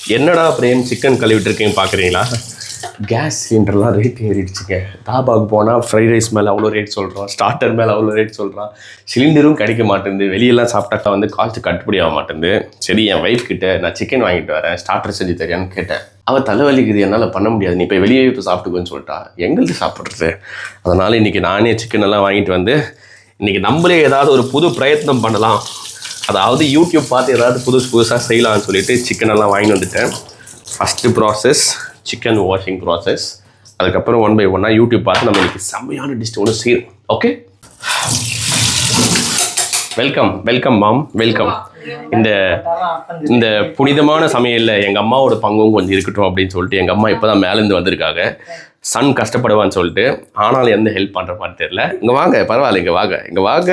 என்னடா frame chicken கழுவிட்டு இருக்கீங்க பார்க்குறீங்களா? Case சிலிண்டர்லாம் rate ஏறிடுச்சுங்க. தாபாவுக்கு போனால் ஃப்ரைட் ரைஸ் மேலே அவ்வளோ ரேட் சொல்கிறான், ஸ்டார்டர் மேலே அவ்வளோ ரேட் சொல்கிறான், சிலிண்டரும் கிடைக்க மாட்டேங்குது. வெளியெல்லாம் சாப்பிட்டாக்கா வந்து காஸ்ட்டு கட்டுப்படி ஆக மாட்டேங்குது. சரி, என் ஒய்ஃப் கிட்ட நான் சிக்கன் வாங்கிட்டு வரேன், ஸ்டார்டர் செஞ்சு தரியான்னு கேட்டேன். அவள் தலைவலிக்குது, என்னால் பண்ண முடியாது, நீ இப்போ வெளியே இப்போ சாப்பிட்டுக்கோன்னு சொல்லிட்டா. எங்களுக்கு சாப்பிட்றது. அதனால் இன்றைக்கி நானே சிக்கன் எல்லாம் வாங்கிட்டு வந்து இன்றைக்கி நம்மளே ஏதாவது ஒரு புது பிரயத்னம் பண்ணலாம், அதாவது யூடியூப் பார்த்து ஏதாவது புதுசாக செய்யலாம்னு சொல்லிட்டு சிக்கனெல்லாம் வாங்கிட்டு வந்துட்டேன். First process chicken washing process. அதுக்கப்புறம் 1 by 1 யூடியூப் பார்த்து நம்ம இன்றைக்கி செம்மையான டிஷ் ஒன்று செய்யணும். ஓகே, வெல்கம் வெல்கம் மாம், வெல்கம். இந்த புனிதமான சமையலில் எங்கள் அம்மாவோட பங்கும் கொஞ்சம் இருக்கட்டும் அப்படின்னு சொல்லிட்டு எங்கள் அம்மா இப்போ தான் மேலேருந்து வந்திருக்காங்க. சன் கஷ்டப்படுவான்னு சொல்லிட்டு, ஆனாலும் எந்த ஹெல்ப் பண்ணுற மாதிரி தெரியல. இங்கே வாங்க, பரவாயில்ல, இங்கே வாங்க, இங்கே வாங்க.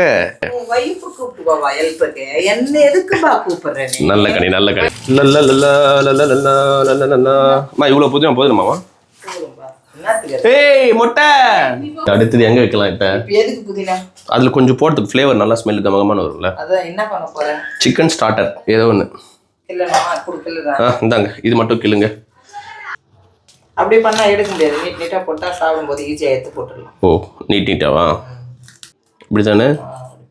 நல்ல கனி, நல்ல கனி. இவ்வளோ புதிய போதுமாமா? ஏய் மொட்டை, அடுத்தது எங்க வைக்கலாம்? இப்ப அதுல கொஞ்சம் போடுறதுக்கு ஃப்ளேவர் நல்லா ஸ்மெல் கமகமான வரும்ல. சிக்கன் ஸ்டார்டர் ஏதோ ஒன்று இந்தாங்க, இது மட்டும் கிளுங்க. அப்படியே பண்ணா எடுக்க முடியாது, நீட் நீட்டா போட்டா சாப்பிடும்போது ஈஸியா எடுத்து போட்டுடலாம். ஓ, நீட் நீட்டாவா? இப்படி தானே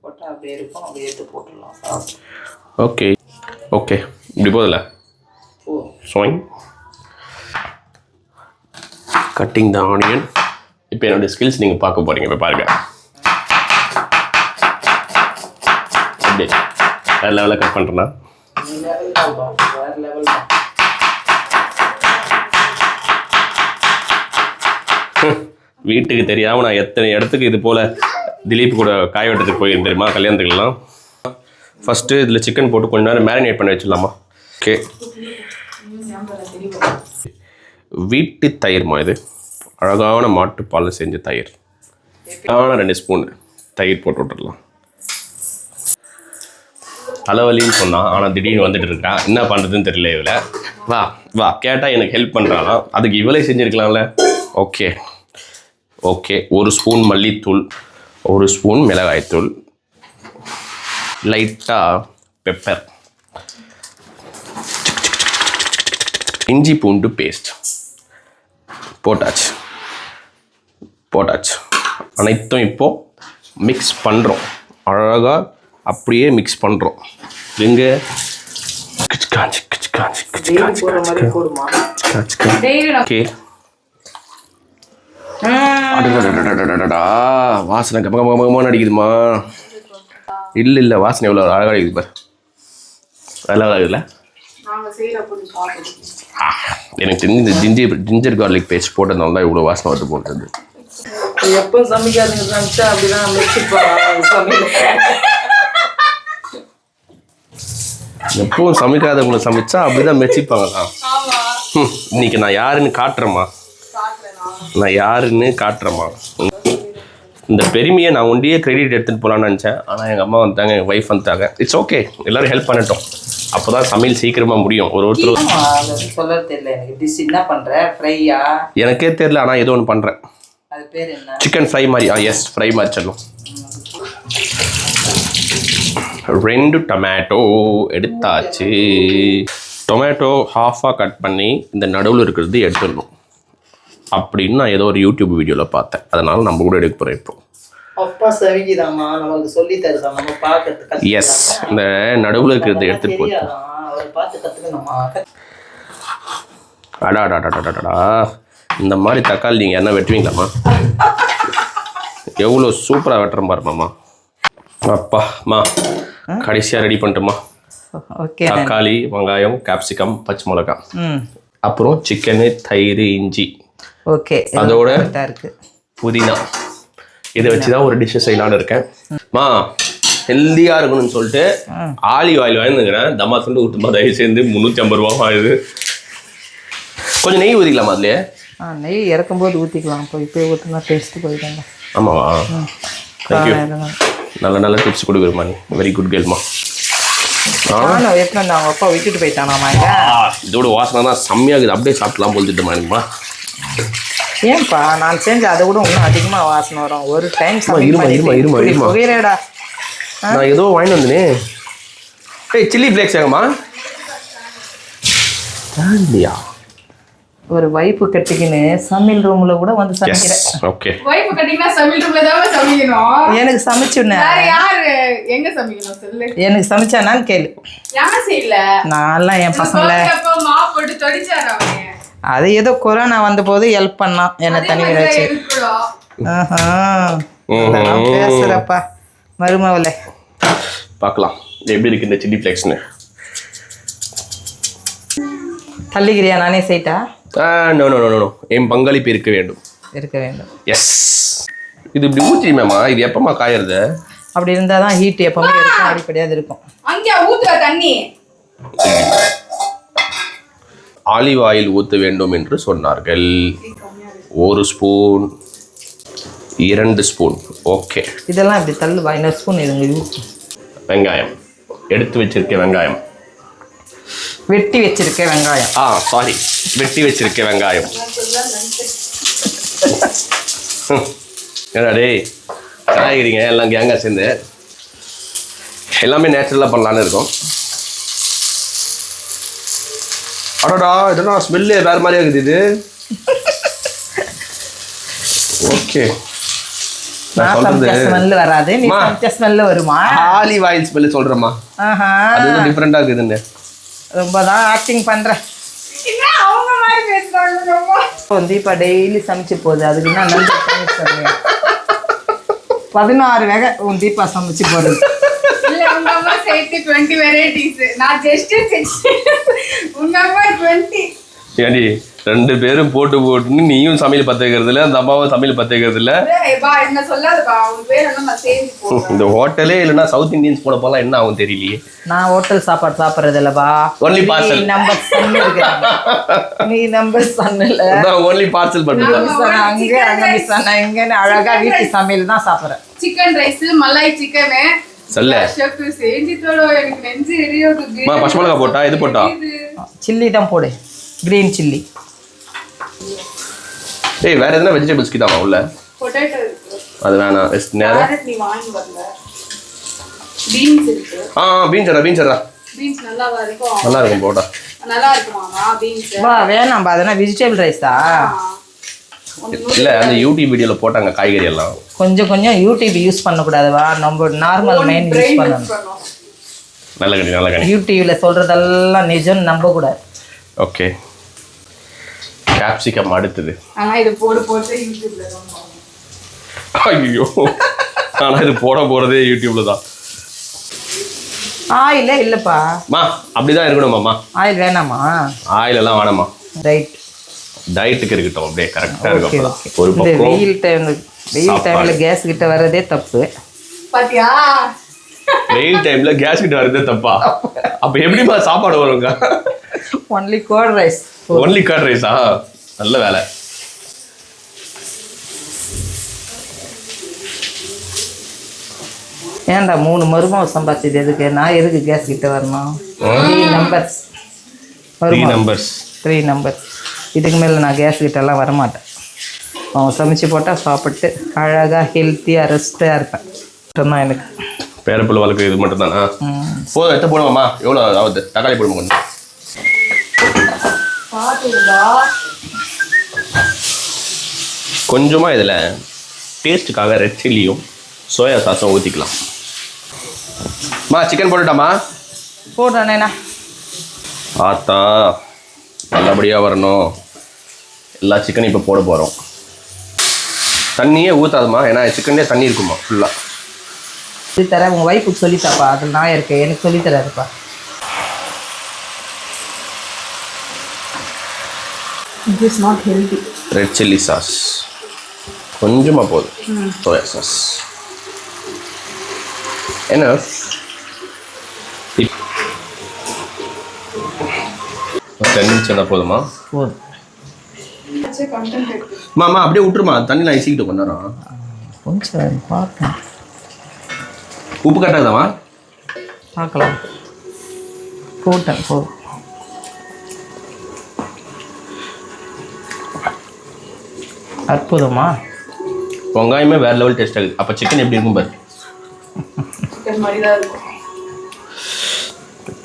போட்டா அப்படியே இருக்கும், அப்படியே எடுத்து போட்டுடலாம். ஓகே ஓகே, இப்படி போதில்ல. Showing cutting the onion. இப்போ என்னோடய ஸ்கில்ஸ் நீங்கள் பார்க்க போகிறீங்க. இப்போ பாருங்கள், அப்படியே வேறு லெவலில் கட் பண்ணுறேன்னா. வீட்டுக்கு தெரியாமல் நான் எத்தனை இடத்துக்கு இது போல் திலீப் கூட காய வெட்டத்துக்கு போயிருந்தேன் தெரியுமா, கல்யாணத்துக்குலாம். ஃபஸ்ட்டு இதில் சிக்கன் போட்டு கொஞ்ச நேரம் மேரினேட் பண்ணி வச்சிடலாமா? ஓகே, வீட்டு தயிர்மா, இது அழகான மாட்டுப்பால் செஞ்ச தயிர். 2 ஸ்பூன் தயிர் போட்டு விட்டுடலாம். தலைவலின்னு சொன்னான், ஆனால் திடீர்னு வந்துட்டு இருக்கான், என்ன பண்ணுறதுன்னு தெரியல. இவளை வா வா கேட்டால் எனக்கு ஹெல்ப் பண்ணுறான், அதுக்கு இவளே செஞ்சுருக்கலாம்ல. ஓகே ஓகே, 1 ஸ்பூன் மல்லித்தூள், 1 ஸ்பூன் மிளகாய்த்தூள், லைட்டாக பெப்பர், இஞ்சி பூண்டு பேஸ்ட் போட்டாச்சு. அனைத்தும் இப்போது மிக்ஸ் பண்ணுறோம். அழகாக அப்படியே மிக்ஸ் பண்ணுறோம். எங்கே ஓகே, வாசனை கமகமகமான அடிக்குதுமா. இல்லை வாசனை எவ்வளோ அழகாக அடிக்குது பாரு, நல்லா இருக்குதுல்ல. எனக்கு தெரிஞ்சு இந்த ஜிஞ்சர் கார்லிக் பேஸ்ட் போட்டதுனால தான் இவ்வளோ வாசனை வந்து போட்டது. எப்போ சமைக்காதுங்க சமைச்சா அப்படிதான் எப்பவும் சமைக்காதவங்களை சமைச்சா அப்படிதான் மெச்சிப்பாங்களா? இன்னைக்கு நான் யாருன்னு காட்டுறேம்மா, இந்த பெருமையை நான் ஒண்டியே கிரெடிட் எடுத்துகிட்டு போகலான்னு நினச்சேன். ஆனால் எங்கள் அம்மா வந்துட்டாங்க, எங்கள் ஒய்ஃப் வந்துட்டாங்க. இட்ஸ் ஓகே, எல்லோரும் ஹெல்ப் பண்ணட்டும், அப்போ தான் சமையல் சீக்கிரமாக முடியும். ஒருத்தர் சொல்ல தெரியல எனக்கு, டிஷ் என்ன பண்ணுறேன், ஃப்ரையா? எனக்கே தெரியல, ஆனால் ஏதோ ஒன்று பண்ணுறேன். அது பேர் என்ன? சிக்கன் ஃப்ரை மாதிரி. எஸ், ஃப்ரை மாதிரி சொல்லணும். 2 டொமேட்டோ எடுத்தாச்சு. டொமேட்டோ ஹாஃபாக கட் பண்ணி இந்த நடுவில் இருக்கிறது எடுத்துடணும் அப்படின்னு நான் ஏதோ ஒரு யூடியூப் வீடியோவில் பார்த்தேன். அதனால நம்ம கூட எடுக்க போகிறோம். இப்போ அப்பா சரிதாம்மா, நமக்கு சொல்லி தருதா, நம்ம பார்க்கறதுக்கு. எஸ், இந்த நடுவில் இருக்கிறது எடுத்துட்டு போய் அவர் பார்த்து கற்றுக்கணுமா. அடாடாடாடாடா, இந்த மாதிரி தக்காளி நீங்கள் என்ன வெட்டுவீங்களாம்மா? எவ்வளோ சூப்பராக வெட்டுறேன் பாருமாம்மா. அப்பாம்மா, கடைசியாக ரெடி பண்ணிட்டோம்மா. தக்காளி, வெங்காயம், கேப்சிகம், பச்சை மிளகா, அப்புறம் சிக்கனு, தயிர், இஞ்சி, ஓகே, அதோட புதினா. இதை வச்சு தான் ஒரு டிஷ்ஷை செய்யலான்னு இருக்கேன். ஹெல்த்தியாக இருக்கணும்னு சொல்லிட்டு ஆலிவ் ஆயில் வாங்கினுக்கிறேன். தம்மா துண்டு ஊற்றுமா தயவு சேர்ந்து 350 ரூபா ஆகுது. கொஞ்சம் நெய் ஊற்றிக்கலாமா அதுலேயே? நெய் இறக்கும்போது ஊற்றிக்கலாம், இப்போ ஊற்றினா டேஸ்ட்டு போயிட்டாங்க. ஆமாவா? தேங்க்யூ, நல்ல டிப்ஸ் கொடுக்குறமா, நீ வெரி குட் கேர்ள்மா. அவங்க அப்பா விட்டுட்டு போயிட்டானாமா. இதோட வாசனை தான் செம்மையாகுது, அப்படியே சாப்பிடலாம் போல்துட்டுமா. ஏன்பா நான் செஞ்ச அதை விட இன்னும் அதிகமாக வாசனை வரும். ஒரு டைம் இருமா, நான் ஏதோ வாங்கிட்டு வந்தேனே. சில்லி ஃப்ளேக்ஸ் எங்கம்மா? இல்லையா? ஒரு வைப்பு கட்டிக்கின்னு சமையல் ரூம்ல கூட வந்து சமைக்கிறேன். ஓகே. வைப்பு கட்டிங்கன்னா சமையல் ரூம்ல தான் சமைக்கணும். எனக்கு சமைச்சுன்னு வேற யாரு எங்க சமைக்கணும் சொல்லு. எனக்கு சமைச்சானான்னு கேளு. யாரும் செய்யல. நான்லாம் என் பசங்களை மா போட்டு தொடிச்சாரு அவன். அது ஏதோ கொரோனா வந்த போது ஹெல்ப் பண்ணான் என்ன தனி வச்சு. பேசுறப்பா மருமவளே. பார்க்கலாம் எப்படி இருக்கு இந்த சில்லி ஃப்ளேக்ஸ்னு. தள்ளிக்கிறியா நானே செய்யிட்டா? நோ நோ நோ நோ, என் பங்களிப்பு இருக்க வேண்டும். இருக்க வேண்டும். எஸ். இது இப்படி ஊற்றிடுமேம்மா, இது எப்பமா காயறது? அப்படி இருந்தால் தான் ஹீட் எப்பவுமே இருக்கும், அடிப்படையாக இருக்கும். அங்கே ஊத்துற தண்ணி ஆலிவ் ஆயில் ஊற்ற வேண்டும் என்று சொன்னார்கள். 1 ஸ்பூன் 2 ஸ்பூன். ஓகே. இதெல்லாம் இப்படி தள்ளுவா. இன்னொரு ஸ்பூன் இதுங்க. வெங்காயம் எடுத்து வச்சிருக்கேன். வெங்காயம் வெட்டி வச்சிருக்கேன். வெங்காயம் சாரி, வெட்டி வச்சிருக்கேன் வெங்காயம். ஏடா டேய், காய்கறிங்க எல்லாம் கேங்காக சேர்ந்து எல்லாமே நேச்சுரலாக பண்ணலான்னு இருக்கும். அடடா, இதெல்லாம் ஸ்மெல்லு வேறு மாதிரியா இருக்குது இது. ஓகே. ஸ்மெல் வராது, நீ சமைச்ச ஸ்மெல் வருமா? ஆலிவ் ஆயில் ஸ்மெல் சொல்கிறேம்மா. அது டிஃப்ரெண்டாக இருக்குதுன்னு ரொம்ப தான் ஆக்டிங் பண்ணுறேன். அவங்க மாதிரி பேசுறாங்க. வந்து இப்போ டெய்லி சமைச்சு போகுது. அதுக்கு என்ன நல்ல 16 வகை உன் தீபா சமைச்சு போகிறது. இல்ல உங்க அம்மா சேர்த்து 20 வெரைட்டிஸ். நான் ஜஸ்ட் 6. உங்க அம்மா 20. ஏடி 2 பேரும் போட்டுன்னு நீயும் சமையல் பற்ற வைக்கிறது இல்லை, அந்த அம்மாவும் சமையல் பற்ற வைக்கிறது இல்லை. என்ன சொல்லாதுப்பா, உங்க பேர் என்ன நான் சேர்ந்து போடுறேன். இந்த ஹோட்டலே இல்லைன்னா சவுத் இந்தியன்ஸ் போட போலாம் என்ன ஆகும் தெரியலையே. நான் ஹோட்டல் சாப்பாடு சாப்பிட்றது இல்லைப்பா. Only parcel. நம்பர் சன் இருக்கு. நீ நம்பர் சன் இல்லை, ஒன்லி பார்சல் பண்ணுறேன். அங்கே அங்கே மிஸ் ஆனா இங்கன்னு அழகா வீட்டு சமையல் தான் சாப்பிட்றேன். சிக்கன் ரைஸ், மலாய் சிக்கனு சொல்ல செஞ்சு தோட. எனக்கு நெஞ்சு எரியுது. பச்சை மிளகா போட்டா இது போட்டா சில்லி தான் போடு, கிரீன் சில்லி. ஏய் வேற எதுனா வெஜிடபிள்ஸ் கிதாமா உள்ள? பொட்டேட்டோ இருக்கு. அது வேணாம். கேரட் நீ வாங்கி வரல. பீன்ஸ் இருக்கு. பீன்ஸ் நல்லாவா இருக்கும்? நல்லா இருக்கும் போட்டா. நல்லா இருக்குமாமா பீன்ஸ்? வா வேணாம்பா, அதெல்லாம் வெஜிடபிள் ரைஸா? இல்ல அந்த யூடியூப் வீடியோல போட்டாங்க காய்கறி எல்லாம். கொஞ்சம் யூடியூப் யூஸ் பண்ணக்கூடாதுவா, நம்ம நார்மல் மைண்ட் யூஸ் பண்ணணும். நல்ல கணி. யூடியூப்ல சொல்றதெல்லாம் நிஜம் நம்ப கூடாது. ஓகே. கேப்சிகம் அடுத்தது. ஆனா இது போட்டு யூடியூப்ல தான். ஐயோ, ஆனா இது போறதே யூடியூப்ல தான். ஆயில் இல்லப்பா. மா அப்படிதான் இருக்கணுமாம்மா. ஆயில் வேணாமா? ஆயில் எல்லாம் வேணாமா. ரைட். டயட்டுக்கு இருக்கட்டும், அப்படியே கரெக்டா இருக்கும். ஒரு இந்த பக்கம் வெயில் டைம்ல கேஸ் கிட்ட வரதே தப்பு. பாத்தியா? வெயில் டைம்ல கேஸ் கிட்ட வரதே தப்பா? அப்ப எப்படிமா சாப்பாடு வருங்க? Only curd rice. Only curd ரைஸா? நல்ல வேலை. ஏன்டா 3 மருமாவை சம்பாதிச்சது எதுக்கு? நான் எதுக்கு கேஸ் கிட்ட வரணும்? 3 நம்பர்ஸ். இதுக்கு மேலே நான் கேஸ் கிட்டலாம் வரமாட்டேன். அவன் சமைச்சு போட்டால் சாப்பிட்டு அழகாக ஹெல்த்தியாக ரெஸ்ட்டாக இருப்பேன். மட்டும்தான் எனக்கு பேரப்பிள்ளை வாழ்க்கை இது மட்டும் தானா? போதும், எத்த போடுவாம்மா. எவ்வளோ ஆகுது? தக்காளி போடுமா கொஞ்சம். கொஞ்சமாக இதில் டேஸ்ட்டுக்காக ரெட் சில்லியும் சோயா சாஸும் ஊற்றிக்கலாம். சிக்கன் போட்டுட்டாமா? போடுறேண்ணா. ஆத்தா நல்லபடியாக வரணும். எல்லா சிக்கனும் இப்போ போட போகிறோம். தண்ணியே ஊற்றாதுமா, ஏன்னா சிக்கன்லேயே தண்ணி இருக்குமா ஃபுல்லாக. சொல்லித்தரேன், உங்கள் ஒய்ஃபுக்கு சொல்லித்தாப்பா. அதில் நான் இருக்கேன், எனக்கு சொல்லித்தராதுப்பா. It is not healthy. Red chilli sauce கொஞ்சமாக போதும். சோயா சாஸ் என்ன 10 நிமிஷம் என்ன போதுமா? போதும். மாமா அப்படியே விட்டுருமா, தண்ணி நான் இசிக்கிட்டு கொண்டாடுறோம். கொஞ்சம் பார்ப்பேன். உப்பு கட்டாதாமா? பார்க்கலாம். போட்டேன் போதும். அற்புதமா. வெங்காயமே வேற லெவல் டேஸ்ட் ஆகுது. அப்போ சிக்கன் எப்படி இருக்கும் பாரு. சிக்கன் மாதிரி தான் இருக்கும்.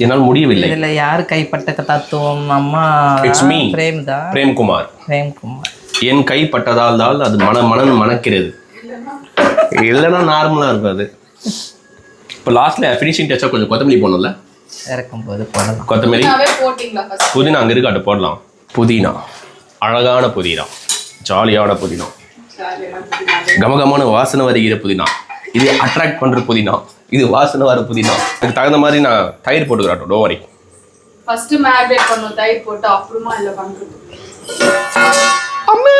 என்னால் முடியவில்லை. இதுல யார் கைப்பட்ட தத்துவம்? அம்மா It's me. பிரேம் தான். பிரேம்குமார். பிரேம்குமார். என் கை பட்டதால் தான் அது மனம் மணக்கிறது. இல்லைன்னா நார்மலாக இருக்கும் அது. இப்போ லாஸ்ட்ல ஃபினிஷிங் டச்சா கொஞ்சம் கொத்தமல்லி போடணும்ல, இறக்கும் போது போடலாம். கொத்தமல்லி போட்டிங்களா first? புதினா அங்கே இருக்காட்டு போடலாம். புதினா, அழகான புதினா, ஜாலியான புதினா, கமகமான வாசனை வருகிற புதினா. இது அட்ராக்ட் பண்ணுற புதினா, இது வாசனை வர புதினா. அதுக்கு தகுந்த மாதிரி நான் தயிர் போட்டுக்கிறாட்டோம். டோ வரி. ஃபர்ஸ்ட் மேரினேட் பண்ணனும், தயிர் போட்டு அப்புறமா இல்ல பண்றது. அம்மா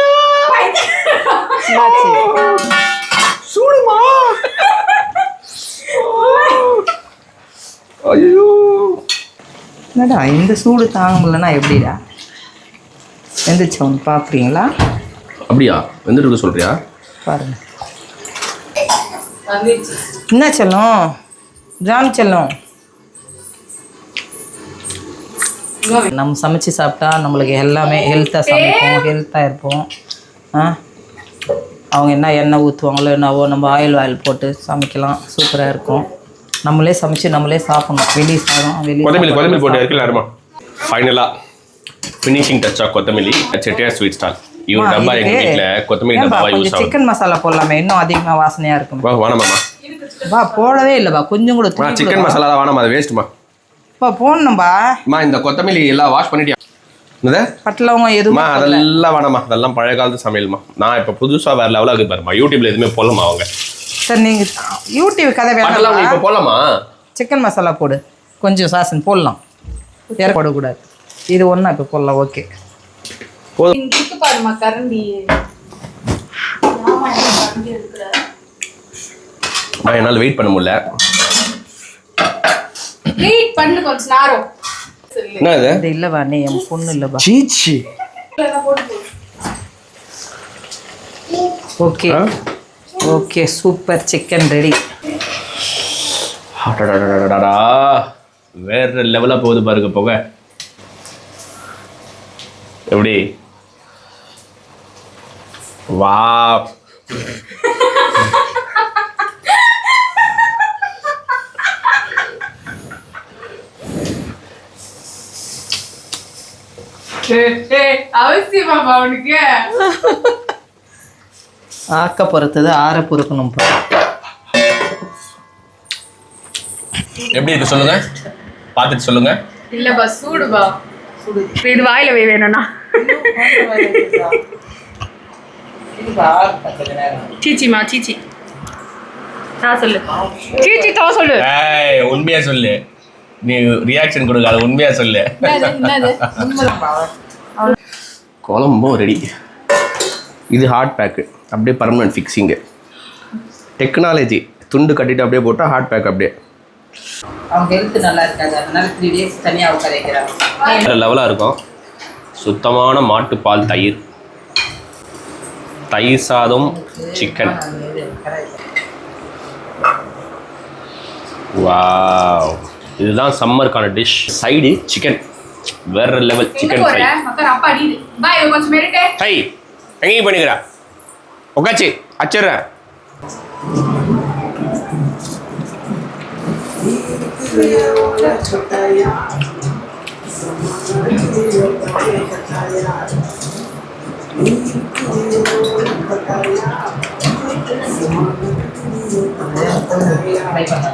என்னாச்சு? சூடுமா? ஐயோ, என்னடா இந்த சூடு தாங்க முடியலன்னா எப்படிடா? எந்திரிச்சவன் பார்க்குறீங்களா? அப்படியா? வந்துட்டு இருக்க சொல்றியா? பாருங்க. வந்துச்சு. என்ன செல்லம்? ஜான் செல்லம், நம்ம சமைச்சு சாப்பிட்டா நம்மளுக்கு எல்லாமே ஹெல்த்தாக சமைப்போம், ஹெல்த்தாக இருப்போம். அவங்க என்ன எண்ணெய் ஊற்றுவாங்களோ என்னவோ நம்ம ஆயில் போட்டு சமைக்கலாம், சூப்பராக இருக்கும். நம்மளே சமைச்சு நம்மளே சாப்பிடணும். வெளியே சாதம் கொத்தமல்லி போட்டு இருக்குல்ல அருமா. ஃபைனலாக ஃபினிஷிங் டச்சா கொத்தமல்லி செட்டியார் ஸ்வீட் ஸ்டால். இவர் டப்பா எங்கள் வீட்டில் கொத்தமல்லி டப்பா யூஸ் ஆகும். சிக்கன் மசாலா போடலாமே, இன்னும் அதிகமாக வாசனையாக இருக்கும். வா வேணாமாம்மா. பா போடவே இல்லைப்பா, கொஞ்சம் கூட சிக்கன் மசாலா தான் வேணாமா, அது வேஸ்ட்டுமா. பா போடணும்பா. இந்த கொத்தமல்லி எல்லாம் வாஷ் பண்ணிட்டியா? பட்டலவங்க எதுவுமே அதெல்லாம் வேணாமா, அதெல்லாம் பழைய காலத்து சமையல்மா. நான் இப்போ புதுசாக வேறு லெவலாக இருக்கு பாருமா. யூடியூப்ல எதுவுமே போடலாமா அவங்க? சார் நீங்கள் யூடியூப் கதை வேணாம், இப்போ போடலாமா? சிக்கன் மசாலா போடு, கொஞ்சம் சாசன் போடலாம், வேற போடக்கூடாது. இது ஒன்றா இப்போ போடலாம். ஓகே இங்க பாருமா கரண்டி. ஆமா இந்த கரண்டி இருக்குற. நான் என்னால் வெயிட் பண்ண முடியல. வெயிட் பண்ணு கொஞ்ச நேரம். என்ன இது? இது இல்லைவா, நீ என் பொண்ணு இல்லைவா? சீச்சி. Okay okay, super chicken ready. வேற லெவலாக போகுது பாருங்க போக. எப்படி? வா, அவசியமா அவனுக்கு ஆக்க பொறுத்தது ஆற பொறுக்கணும். எப்படி இருக்கு சொல்லுங்க, பார்த்துட்டு சொல்லுங்க. இல்ல பா சூடுபா, இது வாயில வை வேணும்னா. சீச்சிமா சீச்சி, நான் சொல்லு சீச்சி தோ சொல்லு. ஏய் உண்மையா சொல்லு, நீ ரியாக்ஷன் கொடுக்காத, உண்மையா சொல்லு. குழம்பும் ரெடி. இது ஹாட் பேக்கு, அப்படியே பர்மனன்ட் ஃபிக்ஸிங்கு. டெக்னாலஜி துண்டு கட்டிட்டு அப்படியே போட்டால் ஹாட் பேக் அப்படியே. அவங்க ஹெல்த் நல்லா இருக்காது, அதனால 3 days தனியாக உட்கார வைக்கிறாங்க. லெவலாக இருக்கும். சுத்தமான மாட்டுப்பால் தயிர், தயிர் சாதம், சிக்கன். வாவ், இதுதான் சம்மருக்கான டிஷ். சைடு சிக்கன், வேற லெவல் சிக்கன் ஃப்ரை. அப்பா அடிடு பை கொஞ்சம் மேரிட்டே. ஹை எங்கேயும் பண்ணிக்கிறா உட்காச்சி அச்சிடுறேன். ட்ரை பண்ண